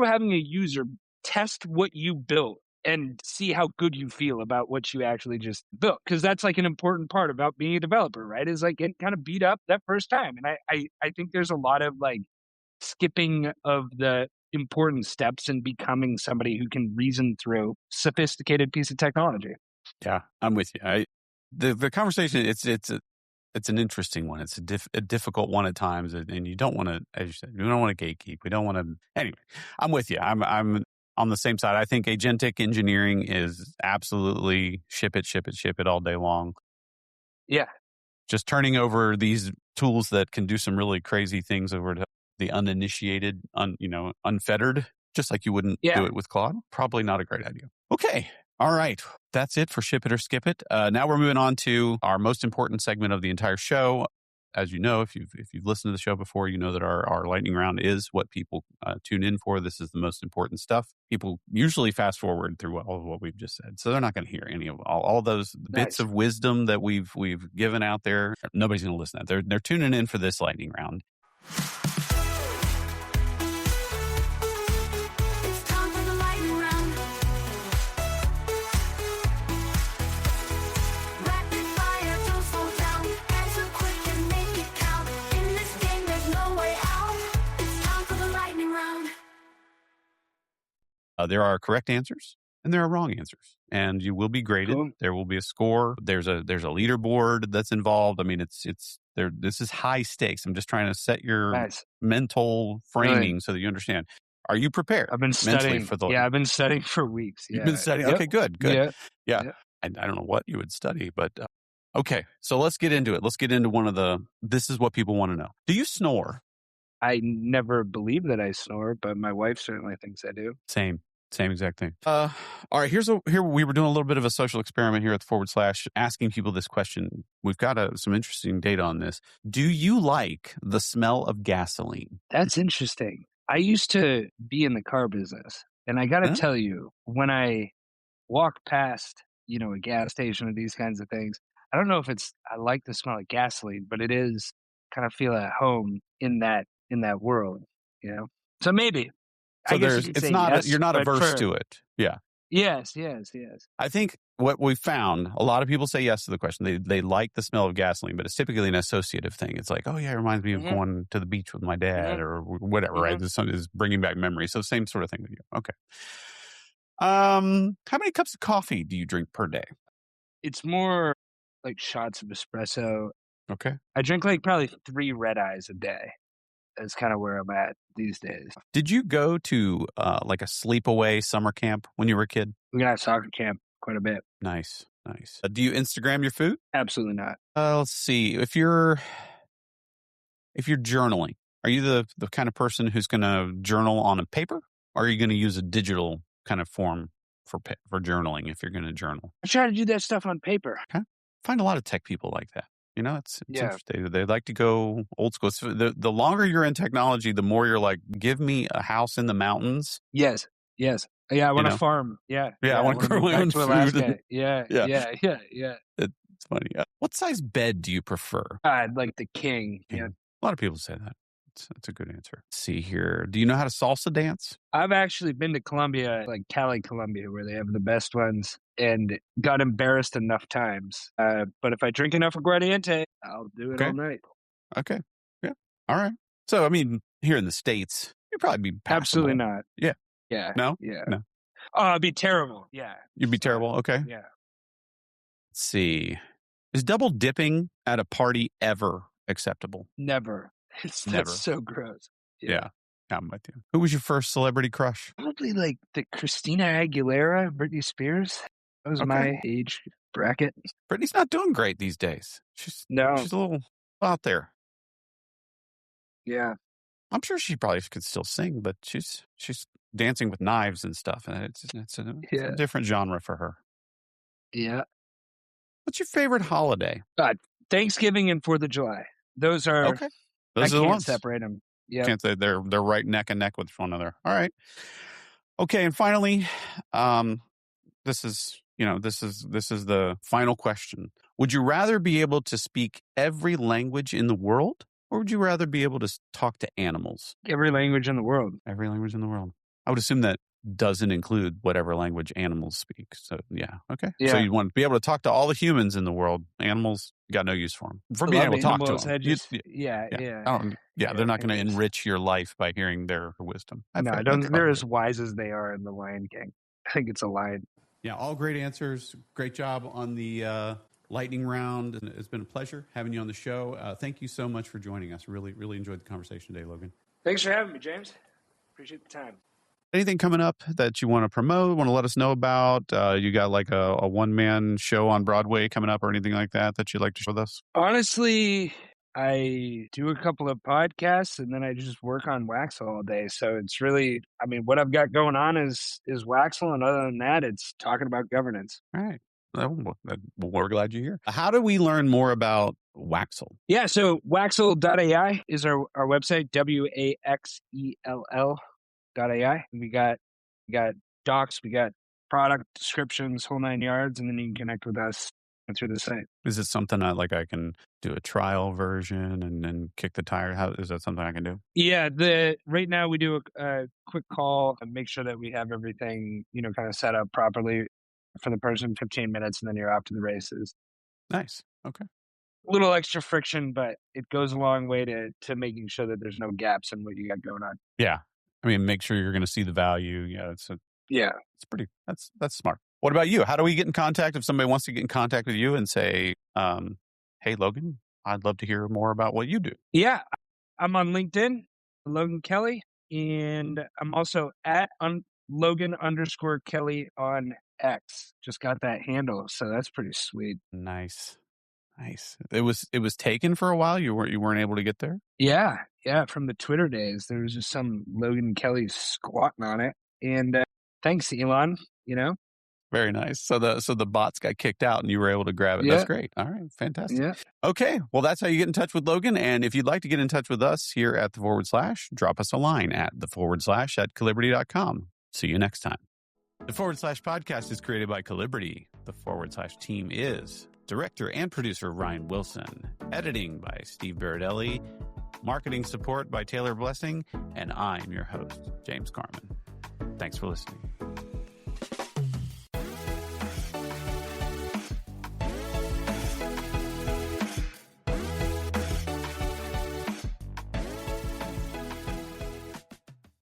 having a user test what you built and see how good you feel about what you actually just built. Cause that's like an important part about being a developer, right? Is like getting kind of beat up that first time. And I think there's a lot of like skipping of the important steps in becoming somebody who can reason through sophisticated piece of technology. yeah, I'm with you. The conversation, it's an interesting one. It's a difficult one at times, and you don't want to, as you said, we don't want to gatekeep. We don't want to. Anyway, I'm with you. I'm on the same side. I think agentic engineering is absolutely ship it all day long. Yeah. Just turning over these tools that can do some really crazy things over to the uninitiated, unfettered, just like you wouldn't do Yeah. it with Claude. Probably not a great idea. Okay. All right. That's it for Ship It or Skip It. Now we're moving on to our most important segment of the entire show. As you know, if you've listened to the show before, you know that our lightning round is what people tune in for. This is the most important stuff. People usually fast forward through all of what we've just said, so they're not going to hear any of all those bits Nice. of wisdom that we've given out there. Nobody's going to listen to that. They're tuning in for this lightning round. There are correct answers and there are wrong answers, and you will be graded. Cool. There will be a score. There's a leaderboard that's involved. I mean, it's there. This is high stakes. I'm just trying to set your Nice. mental framing so that you understand. Are you prepared? I've been mentally studying. for the? Yeah, I've been studying for weeks. You've Yeah. been studying. Yep. Okay, good. Yeah. Yeah. Yep. I don't know what you would study, but okay. So let's get into it. Let's get into one of the. This is what people want to know. Do you snore? I never believe that I snore, but my wife certainly thinks I do. Same exact thing. All right. Here we were doing a little bit of a social experiment here at the / asking people this question. We've got some interesting data on this. Do you like the smell of gasoline? That's interesting. I used to be in the car business, and I got to Huh? tell you, when I walk past, a gas station or these kinds of things, I don't know if I like the smell of gasoline, but it is kind of feel at home in that world, So maybe, So I guess you could it's say not yes, you're not but averse to it. Yeah. Yes. I think what we found, a lot of people say yes to the question. They like the smell of gasoline, but it's typically an associative thing. It's like, oh yeah, it reminds me of Mhm. going to the beach with my dad or whatever, right? This is bringing back memories. So same sort of thing with you. Okay. How many cups of coffee do you drink per day? It's more like shots of espresso. Okay. I drink like probably 3 red eyes a day. That's kind of where I'm at these days. Did you go to like a sleepaway summer camp when you were a kid? We got a soccer camp quite a bit. Nice. Do you Instagram your food? Absolutely not. Let's see. If you're journaling, are you the kind of person who's going to journal on a paper, or are you going to use a digital kind of form for journaling if you're going to journal? I try to do that stuff on paper. Okay. Find a lot of tech people like that. It's Yeah. interesting. They like to go old school. So the longer you're in technology, the more you're like, give me a house in the mountains. Yes. Yeah, I want to farm. Yeah. I want to grow my own to food. Alaska. Yeah. It's funny. What size bed do you prefer? I'd like the king. Yeah. A lot of people say that. That's a good answer. Let's see here. Do you know how to salsa dance? I've actually been to Colombia, like Cali, Colombia, where they have the best ones, and got embarrassed enough times. But if I drink enough aguardiente, I'll do it all night. Okay. Yeah. All right. So, I mean, here in the States, you'd probably be passable. Absolutely not. Yeah. Yeah. No? Yeah. No. Oh, it'd be terrible. Yeah. You'd be terrible. Okay. Yeah. Let's see. Is double dipping at a party ever acceptable? Never. Never. That's so gross. Yeah. I'm with you. Who was your first celebrity crush? Probably like the Christina Aguilera, Britney Spears. That was my age bracket. Britney's not doing great these days. She's a little out there. Yeah. I'm sure she probably could still sing, but she's dancing with knives and stuff, and it's a different genre for her. Yeah. What's your favorite holiday? Thanksgiving and 4th of July. Those are okay. Those are the ones. Separate them. Yeah. Can't say they're right neck and neck with one another. All right. Okay, and finally, this is the final question. Would you rather be able to speak every language in the world, or would you rather be able to talk to animals? Every language in the world. Every language in the world. I would assume that doesn't include whatever language animals speak. So, yeah. Okay. Yeah. So you want to be able to talk to all the humans in the world. Animals, you got no use for them. For being able to talk to them. Yeah. They're not going to enrich your life by hearing their wisdom. They're as wise as they are in The Lion King. I think it's a line. Yeah, all great answers. Great job on the lightning round. It's been a pleasure having you on the show. Thank you so much for joining us. Really, really enjoyed the conversation today, Logan. Thanks for having me, James. Appreciate the time. Anything coming up that you want to promote, want to let us know about? You got like a one-man show on Broadway coming up or anything like that you'd like to share with us? Honestly, I do a couple of podcasts and then I just work on Waxell all day. So it's really, what I've got going on is Waxell. And other than that, it's talking about governance. All right. Well, we're glad you're here. How do we learn more about Waxell? Yeah. So Waxell.ai is our website, WAXELL.ai. We got docs, we got product descriptions, whole 9 yards, and then you can connect with us through the site. Is it something I can do a trial version and then kick the tire? How is that something I can do? Yeah, right now we do a quick call and make sure that we have everything, kind of set up properly for the person, 15 minutes, and then you're off to the races. Nice. Okay. A little extra friction, but it goes a long way to making sure that there's no gaps in what you got going on. Yeah. Make sure you're going to see the value. Yeah, Yeah. That's smart. What about you? How do we get in contact if somebody wants to get in contact with you and say, hey, Logan, I'd love to hear more about what you do? Yeah. I'm on LinkedIn, Logan Kelly, and I'm also at Logan_Kelly on X. Just got that handle, so that's pretty sweet. Nice. It was taken for a while. You weren't able to get there. Yeah, from the Twitter days, there was just some Logan Kelly squatting on it, and thanks, Elon. Very nice. So the bots got kicked out and you were able to grab it. Yeah. That's great. All right. Fantastic. Yeah. Okay. Well, that's how you get in touch with Logan. And if you'd like to get in touch with us here at the /, drop us a line at the / at Calibrity.com. See you next time. The / podcast is created by Calibrity. The / team is director and producer Ryan Wilson, editing by Steve Baradelli, marketing support by Taylor Blessing, and I'm your host, James Carman. Thanks for listening.